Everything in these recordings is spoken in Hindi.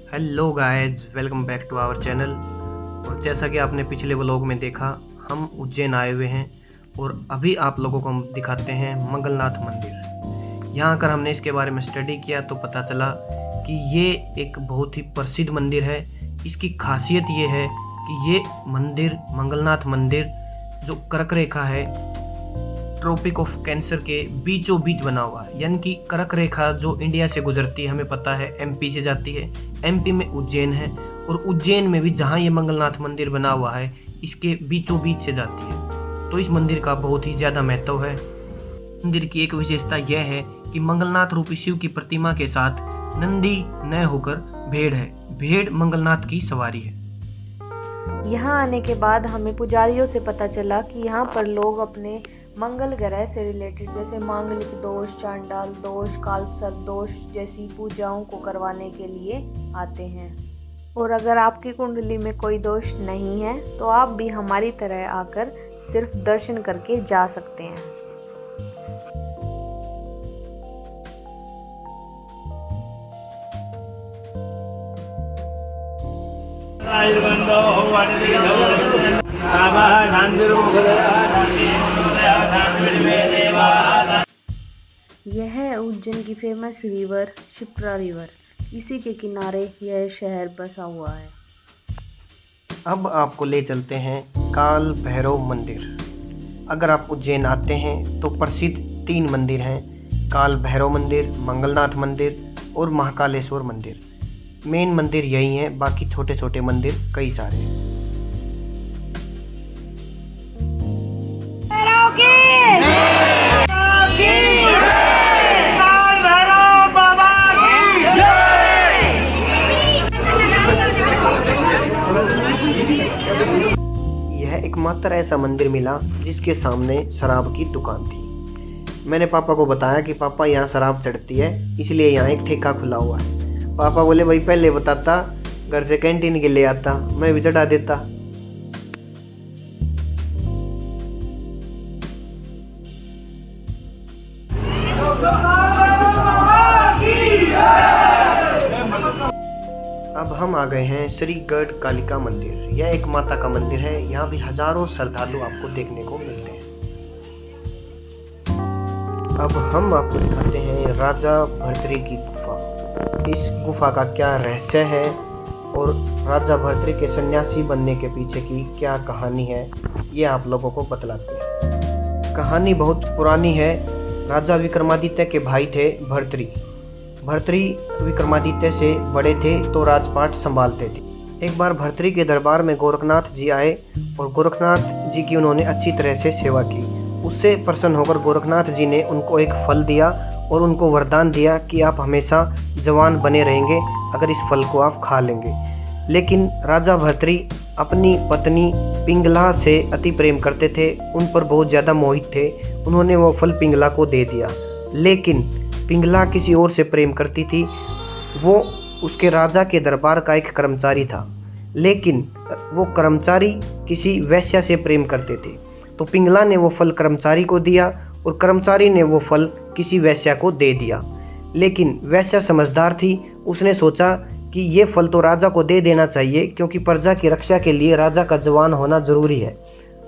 Hello guys, welcome back to our channel. और जैसा कि आपने पिछले व्लॉग में देखा, हम उज्जैन आए हुए हैं और अभी आप लोगों को हम दिखाते हैं मंगलनाथ मंदिर। यहाँ आकर हमने इसके बारे में स्टडी किया तो पता चला कि ये एक बहुत ही प्रसिद्ध मंदिर है। इसकी खासियत ये है कि ये मंदिर, मंगलनाथ मंदिर, जो कर्क रेखा है, ट्रॉपिक ऑफ कैंसर के बीचों बीच बना हुआ है। यानी कि कर्क रेखा जो इंडिया से गुजरती है, हमें पता है एमपी से जाती है, एमपी में उज्जैन है और उज्जैन में भी जहाँ ये मंगलनाथ मंदिर बना हुआ है, इसके बीचों बीच से जाती है। तो इस मंदिर का बहुत ही ज़्यादा महत्व है। मंदिर की एक विशेषता यह है कि मंगलनाथ रूपी शिव की प्रतिमा के साथ नंदी न होकर भेड़ है। भेड़ मंगलनाथ की सवारी है। यहाँ आने के बाद हमें पुजारियों से पता चला कि यहाँ पर लोग अपने मंगल ग्रह से रिलेटेड जैसे मांगलिक दोष, चांडाल दोष, कालसर्प दोष जैसी पूजाओं को करवाने के लिए आते हैं। और अगर आपकी कुंडली में कोई दोष नहीं है तो आप भी हमारी तरह आकर सिर्फ दर्शन करके जा सकते हैं। यह है उज्जैन की फेमस रिवर शिप्रा रिवर। इसी के किनारे यह शहर बसा हुआ है। अब आपको ले चलते हैं काल भैरव मंदिर। अगर आप उज्जैन आते हैं तो प्रसिद्ध 3 मंदिर हैं: काल भैरव मंदिर, मंगलनाथ मंदिर और महाकालेश्वर मंदिर। मेन मंदिर यही हैं, बाकी छोटे छोटे मंदिर कई सारे हैं। यह एकमात्र ऐसा मंदिर मिला जिसके सामने शराब की दुकान थी। मैंने पापा को बताया कि पापा यहाँ शराब चढ़ती है, इसलिए यहाँ एक ठेका खुला हुआ है। पापा बोले भाई पहले बताता, घर से कैंटीन के ले आता, मैं भी चढ़ा देता। अब हम आ गए हैं श्री गढ़ कालिका मंदिर। यह एक माता का मंदिर है। यहाँ भी हजारों श्रद्धालु आपको देखने को मिलते हैं। अब हम आपको दिखाते हैं राजा भर्तृ की गुफा। इस गुफा का क्या रहस्य है और राजा भर्तृ के सन्यासी बनने के पीछे की क्या कहानी है, ये आप लोगों को बतलाते हैं। कहानी बहुत पुरानी है। राजा विक्रमादित्य के भाई थे भर्तृ। भर्तृ विक्रमादित्य से बड़े थे तो राजपाट संभालते थे। एक बार भर्तृ के दरबार में गोरखनाथ जी आए और गोरखनाथ जी की उन्होंने अच्छी तरह से सेवा की। उससे प्रसन्न होकर गोरखनाथ जी ने उनको एक फल दिया और उनको वरदान दिया कि आप हमेशा जवान बने रहेंगे अगर इस फल को आप खा लेंगे। लेकिन राजा भर्तृ अपनी पत्नी पिंगला से अति प्रेम करते थे, उन पर बहुत ज़्यादा मोहित थे। उन्होंने वो फल पिंगला को दे दिया। लेकिन पिंगला किसी और से प्रेम करती थी। वो उसके राजा के दरबार का एक कर्मचारी था, लेकिन वो कर्मचारी किसी वैश्या से प्रेम करते थे। तो पिंगला ने वो फल कर्मचारी को दिया और कर्मचारी ने वो फल किसी वैश्या को दे दिया। लेकिन वैश्या समझदार थी, उसने सोचा कि ये फल तो राजा को दे देना चाहिए, क्योंकि प्रजा की रक्षा के लिए राजा का जवान होना ज़रूरी है।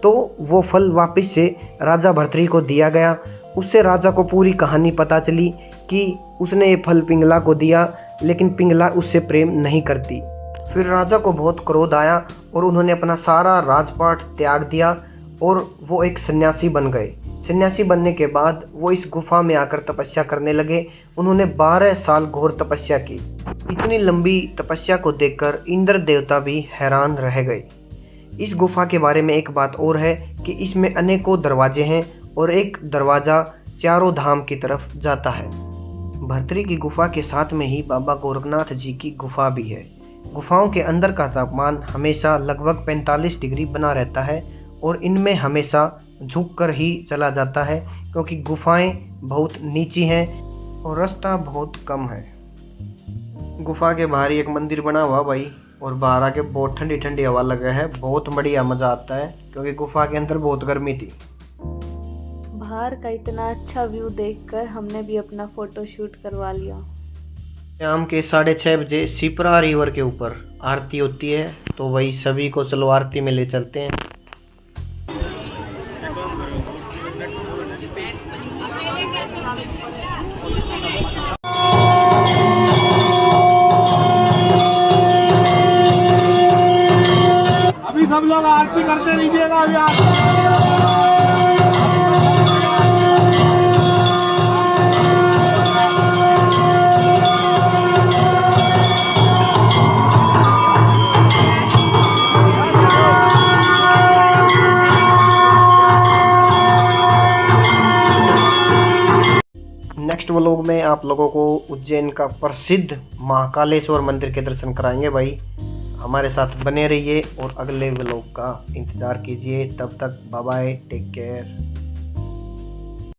तो वो फल वापस से राजा भर्तृ को दिया गया। उससे राजा को पूरी कहानी पता चली कि उसने ये फल पिंगला को दिया, लेकिन पिंगला उससे प्रेम नहीं करती। फिर राजा को बहुत क्रोध आया और उन्होंने अपना सारा राजपाट त्याग दिया और वो एक सन्यासी बन गए। सन्यासी बनने के बाद वो इस गुफा में आकर तपस्या करने लगे। उन्होंने 12 साल घोर तपस्या की। इतनी लंबी तपस्या को देखकर इंद्र देवता भी हैरान रह गए। इस गुफा के बारे में एक बात और है कि इसमें अनेकों दरवाजे हैं और एक दरवाज़ा चारों धाम की तरफ जाता है। भर्तृ की गुफा के साथ में ही बाबा गोरखनाथ जी की गुफा भी है। गुफाओं के अंदर का तापमान हमेशा लगभग 45 डिग्री बना रहता है और इनमें हमेशा झुककर ही चला जाता है, क्योंकि गुफाएं बहुत नीची हैं और रास्ता बहुत कम है। गुफा के बाहर एक मंदिर बना हुआ भाई, और बाहर आके बहुत ठंडी ठंडी हवा लगा है। बहुत बढ़िया मज़ा आता है, क्योंकि गुफा के अंदर बहुत गर्मी थी। बाहर का इतना अच्छा व्यू देखकर हमने भी अपना फ़ोटो शूट करवा लिया। शाम के 6:30 बजे शिप्रा रिवर के ऊपर आरती होती है, तो वही सभी को चलो आरती में ले चलते हैं। अभी सब लोग आरती करते रहिएगा। अभी आरती नेक्स्ट व्लॉग में आप लोगों को उज्जैन का प्रसिद्ध महाकालेश्वर मंदिर के दर्शन कराएंगे भाई। हमारे साथ बने रहिए और अगले व्लॉग का इंतज़ार कीजिए। तब तक बाय बाय, टेक केयर।